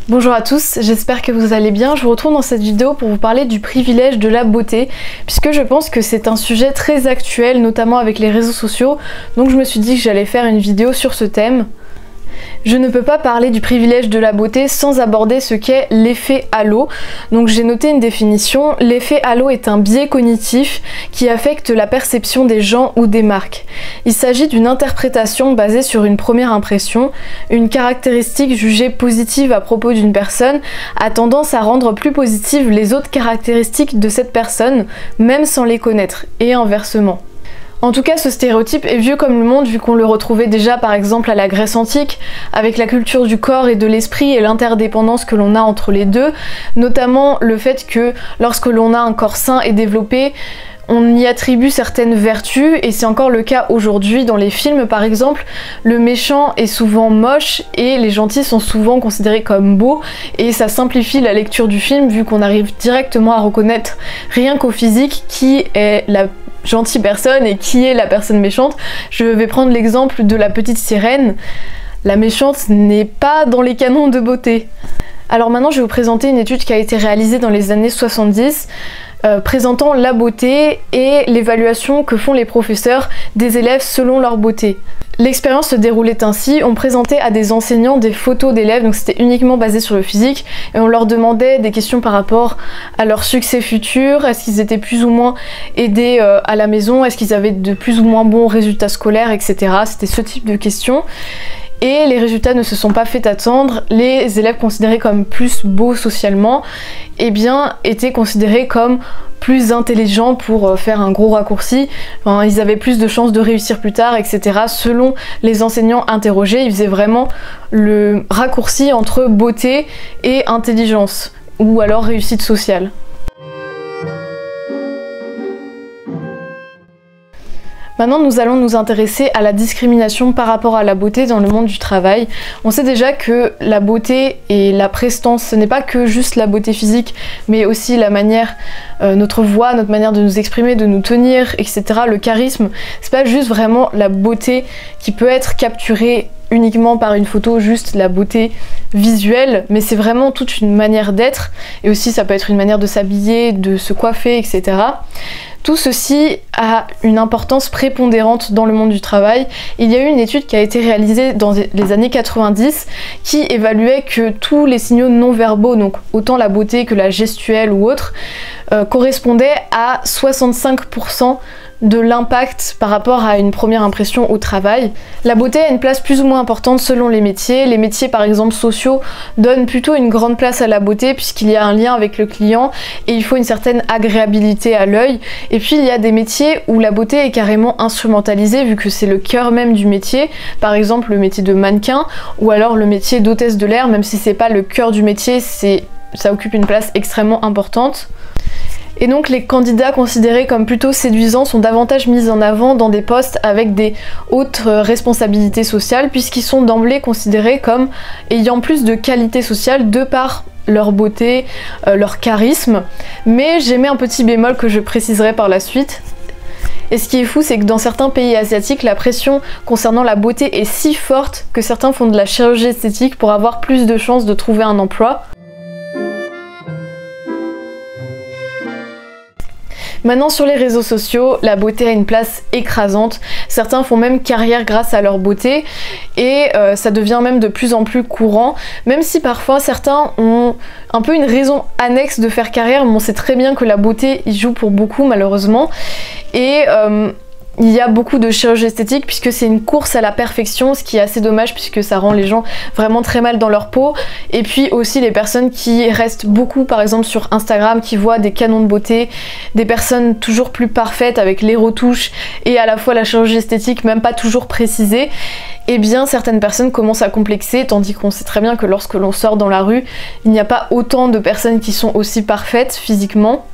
Bonjour à tous, j'espère que vous allez bien. Je vous retrouve dans cette vidéo pour vous parler du privilège de la beauté, puisque je pense que c'est un sujet très actuel, notamment avec les réseaux sociaux, donc je me suis dit que j'allais faire une vidéo sur ce thème. Je ne peux pas parler du privilège de la beauté sans aborder ce qu'est l'effet halo. Donc j'ai noté une définition. L'effet halo est un biais cognitif qui affecte la perception des gens ou des marques. Il s'agit d'une interprétation basée sur une première impression. Une caractéristique jugée positive à propos d'une personne a tendance à rendre plus positives les autres caractéristiques de cette personne, même sans les connaître, et inversement. En tout cas, ce stéréotype est vieux comme le monde vu qu'on le retrouvait déjà par exemple à la Grèce antique, avec la culture du corps et de l'esprit et l'interdépendance que l'on a entre les deux, notamment le fait que lorsque l'on a un corps sain et développé, on y attribue certaines vertus, et c'est encore le cas aujourd'hui dans les films par exemple. Le méchant est souvent moche et les gentils sont souvent considérés comme beaux, et ça simplifie la lecture du film vu qu'on arrive directement à reconnaître rien qu'au physique qui est la gentille personne et qui est la personne méchante. Je vais prendre l'exemple de la petite sirène. La méchante n'est pas dans les canons de beauté. Alors maintenant je vais vous présenter une étude qui a été réalisée dans les années 70 présentant la beauté et l'évaluation que font les professeurs des élèves selon leur beauté. L'expérience se déroulait ainsi: on présentait à des enseignants des photos d'élèves, donc c'était uniquement basé sur le physique, et on leur demandait des questions par rapport à leur succès futur, est-ce qu'ils étaient plus ou moins aidés à la maison, est-ce qu'ils avaient de plus ou moins bons résultats scolaires, etc. C'était ce type de questions. Et les résultats ne se sont pas fait attendre. Les élèves considérés comme plus beaux socialement, eh bien, étaient considérés comme plus intelligents, pour faire un gros raccourci. Enfin, ils avaient plus de chances de réussir plus tard, etc. Selon les enseignants interrogés, ils faisaient vraiment le raccourci entre beauté et intelligence, ou alors réussite sociale. Maintenant, nous allons nous intéresser à la discrimination par rapport à la beauté dans le monde du travail. On sait déjà que la beauté et la prestance, ce n'est pas que juste la beauté physique, mais aussi la manière, notre voix, notre manière de nous exprimer, de nous tenir, etc. Le charisme, c'est pas juste vraiment la beauté qui peut être capturée uniquement par une photo, juste la beauté visuelle, mais c'est vraiment toute une manière d'être, et aussi ça peut être une manière de s'habiller, de se coiffer, etc. Tout ceci a une importance prépondérante dans le monde du travail. Il y a eu une étude qui a été réalisée dans les années 90 qui évaluait que tous les signaux non-verbaux, donc autant la beauté que la gestuelle ou autre, correspondaient à 65% de l'impact par rapport à une première impression au travail. La beauté a une place plus ou moins importante selon les métiers. Les métiers par exemple sociaux donnent plutôt une grande place à la beauté puisqu'il y a un lien avec le client et il faut une certaine agréabilité à l'œil. Et puis il y a des métiers où la beauté est carrément instrumentalisée vu que c'est le cœur même du métier. Par exemple le métier de mannequin ou alors le métier d'hôtesse de l'air, même si c'est pas le cœur du métier, ça occupe une place extrêmement importante. Et donc les candidats considérés comme plutôt séduisants sont davantage mis en avant dans des postes avec des hautes responsabilités sociales, puisqu'ils sont d'emblée considérés comme ayant plus de qualité sociale de par leur beauté, leur charisme. Mais j'ai mis un petit bémol que je préciserai par la suite. Et ce qui est fou, c'est que dans certains pays asiatiques, la pression concernant la beauté est si forte que certains font de la chirurgie esthétique pour avoir plus de chances de trouver un emploi. Maintenant, sur les réseaux sociaux, la beauté a une place écrasante. Certains font même carrière grâce à leur beauté et ça devient même de plus en plus courant, même si parfois certains ont un peu une raison annexe de faire carrière, mais on sait très bien que la beauté y joue pour beaucoup malheureusement. Et il y a beaucoup de chirurgie esthétique puisque c'est une course à la perfection, ce qui est assez dommage puisque ça rend les gens vraiment très mal dans leur peau. Et puis aussi les personnes qui restent beaucoup par exemple sur Instagram, qui voient des canons de beauté, des personnes toujours plus parfaites avec les retouches et à la fois la chirurgie esthétique même pas toujours précisée. Et bien certaines personnes commencent à complexer, tandis qu'on sait très bien que lorsque l'on sort dans la rue, il n'y a pas autant de personnes qui sont aussi parfaites physiquement.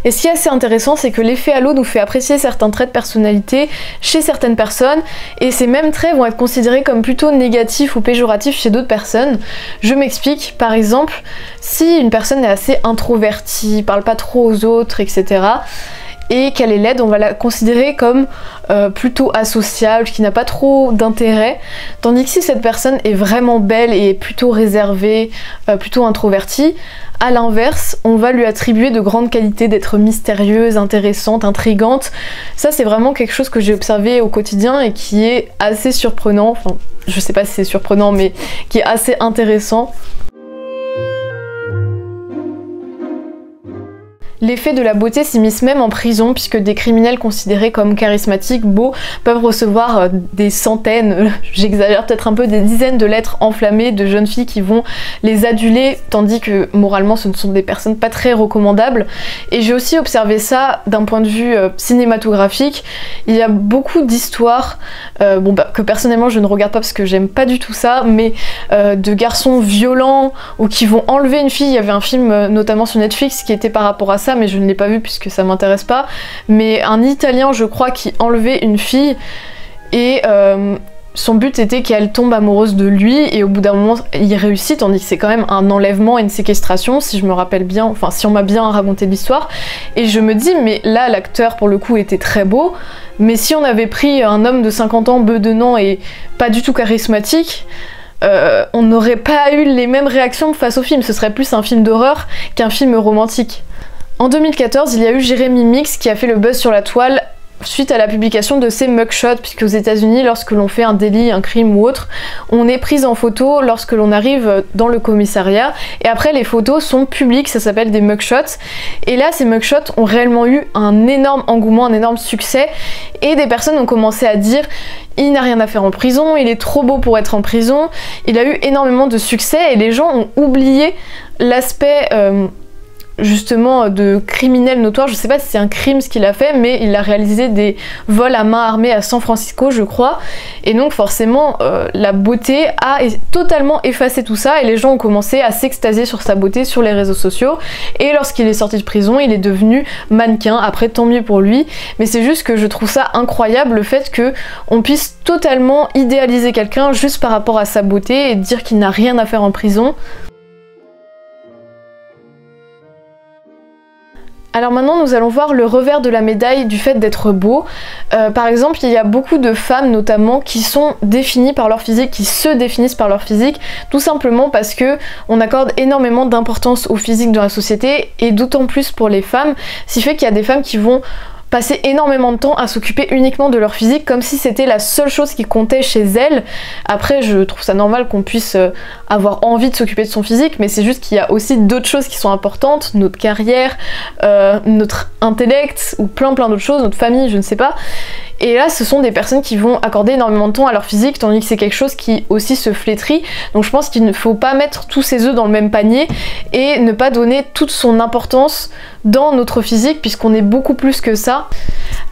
Et ce qui est assez intéressant, c'est que l'effet halo nous fait apprécier certains traits de personnalité chez certaines personnes, et ces mêmes traits vont être considérés comme plutôt négatifs ou péjoratifs chez d'autres personnes. Je m'explique, par exemple, si une personne est assez introvertie, parle pas trop aux autres, etc., et qu'elle est laide, on va la considérer comme plutôt asociale, qui n'a pas trop d'intérêt, tandis que si cette personne est vraiment belle et plutôt réservée, plutôt introvertie, à l'inverse, on va lui attribuer de grandes qualités d'être mystérieuse, intéressante, intrigante. Ça, c'est vraiment quelque chose que j'ai observé au quotidien et qui est assez surprenant, enfin je sais pas si c'est surprenant, mais qui est assez intéressant. L'effet de la beauté s'immisce même en prison, puisque des criminels considérés comme charismatiques, beaux, peuvent recevoir des centaines, j'exagère peut-être un peu, des dizaines de lettres enflammées de jeunes filles qui vont les aduler, tandis que moralement ce ne sont des personnes pas très recommandables. Et j'ai aussi observé ça d'un point de vue cinématographique. Il y a beaucoup d'histoires, que personnellement je ne regarde pas parce que j'aime pas du tout ça, mais de garçons violents ou qui vont enlever une fille. Il y avait un film notamment sur Netflix qui était par rapport à ça, mais je ne l'ai pas vu puisque ça m'intéresse pas, mais un Italien je crois qui enlevait une fille et son but était qu'elle tombe amoureuse de lui, et au bout d'un moment il réussit, tandis que c'est quand même un enlèvement et une séquestration si je me rappelle bien, enfin si on m'a bien raconté l'histoire. Et je me dis, mais là l'acteur pour le coup était très beau, mais si on avait pris un homme de 50 ans bedonnant et pas du tout charismatique, on n'aurait pas eu les mêmes réactions face au film, ce serait plus un film d'horreur qu'un film romantique. En 2014, il y a eu Jérémy Mix qui a fait le buzz sur la toile suite à la publication de ses mugshots, puisque aux États-Unis, lorsque l'on fait un délit, un crime ou autre, on est prise en photo lorsque l'on arrive dans le commissariat, et après les photos sont publiques, ça s'appelle des mugshots. Et là, ces mugshots ont réellement eu un énorme engouement, un énorme succès, et des personnes ont commencé à dire il n'a rien à faire en prison, il est trop beau pour être en prison. Il a eu énormément de succès et les gens ont oublié l'aspect justement de criminel notoire. Je sais pas si c'est un crime ce qu'il a fait, mais il a réalisé des vols à main armée à San Francisco je crois, et donc forcément la beauté a totalement effacé tout ça et les gens ont commencé à s'extasier sur sa beauté sur les réseaux sociaux, et lorsqu'il est sorti de prison il est devenu mannequin. Après tant mieux pour lui, mais c'est juste que je trouve ça incroyable le fait que on puisse totalement idéaliser quelqu'un juste par rapport à sa beauté et dire qu'il n'a rien à faire en prison. Alors maintenant nous allons voir le revers de la médaille du fait d'être beau. Par exemple, il y a beaucoup de femmes notamment qui sont définies par leur physique, qui se définissent par leur physique, tout simplement parce que on accorde énormément d'importance au physique dans la société, et d'autant plus pour les femmes, ce qui fait qu'il y a des femmes qui vont passer énormément de temps à s'occuper uniquement de leur physique comme si c'était la seule chose qui comptait chez elles. Après je trouve ça normal qu'on puisse avoir envie de s'occuper de son physique, mais c'est juste qu'il y a aussi d'autres choses qui sont importantes, notre carrière, notre intellect ou plein d'autres choses, notre famille, je ne sais pas. Et là ce sont des personnes qui vont accorder énormément de temps à leur physique, tandis que c'est quelque chose qui aussi se flétrit. Donc je pense qu'il ne faut pas mettre tous ses œufs dans le même panier et ne pas donner toute son importance dans notre physique, puisqu'on est beaucoup plus que ça.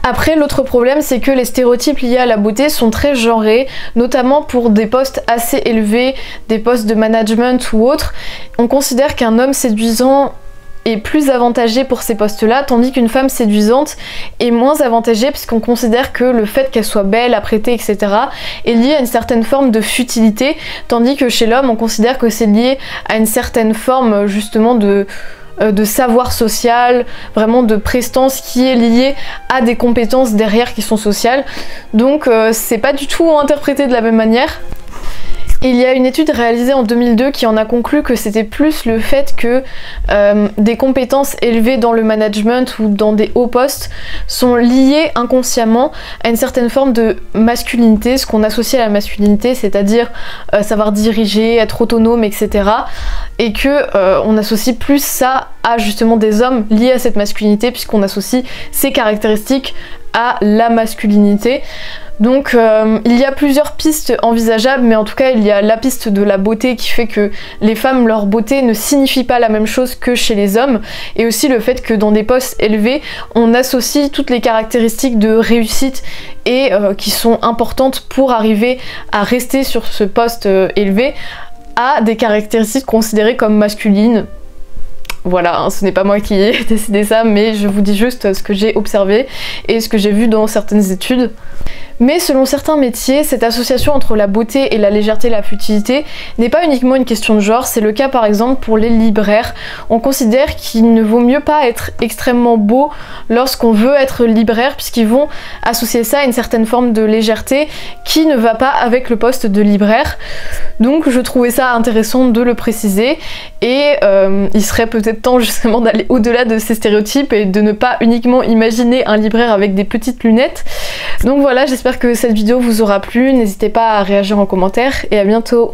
Après, l'autre problème, c'est que les stéréotypes liés à la beauté sont très genrés, notamment pour des postes assez élevés, des postes de management ou autres. On considère qu'un homme séduisant est plus avantagé pour ces postes-là, tandis qu'une femme séduisante est moins avantagée, puisqu'on considère que le fait qu'elle soit belle, apprêtée, etc. est lié à une certaine forme de futilité, tandis que chez l'homme, on considère que c'est lié à une certaine forme justement de savoir social, vraiment de prestance qui est liée à des compétences derrière qui sont sociales. Donc c'est pas du tout interprété de la même manière. Il y a une étude réalisée en 2002 qui en a conclu que c'était plus le fait que des compétences élevées dans le management ou dans des hauts postes sont liées inconsciemment à une certaine forme de masculinité, ce qu'on associe à la masculinité, c'est-à-dire savoir diriger, être autonome, etc. Et que on associe plus ça à justement des hommes liés à cette masculinité, puisqu'on associe ces caractéristiques à la masculinité. Donc il y a plusieurs pistes envisageables, mais en tout cas il y a la piste de la beauté qui fait que les femmes, leur beauté ne signifie pas la même chose que chez les hommes, et aussi le fait que dans des postes élevés on associe toutes les caractéristiques de réussite et qui sont importantes pour arriver à rester sur ce poste élevé à des caractéristiques considérées comme masculines. Voilà, hein, ce n'est pas moi qui ai décidé ça, mais je vous dis juste ce que j'ai observé et ce que j'ai vu dans certaines études. Mais selon certains métiers, cette association entre la beauté et la légèreté, la futilité, n'est pas uniquement une question de genre. C'est le cas par exemple pour les libraires. On considère qu'il ne vaut mieux pas être extrêmement beau lorsqu'on veut être libraire, puisqu'ils vont associer ça à une certaine forme de légèreté qui ne va pas avec le poste de libraire. Donc je trouvais ça intéressant de le préciser, et il serait peut-être temps justement d'aller au-delà de ces stéréotypes et de ne pas uniquement imaginer un libraire avec des petites lunettes. Donc voilà, j'espère que cette vidéo vous aura plu, n'hésitez pas à réagir en commentaire et à bientôt.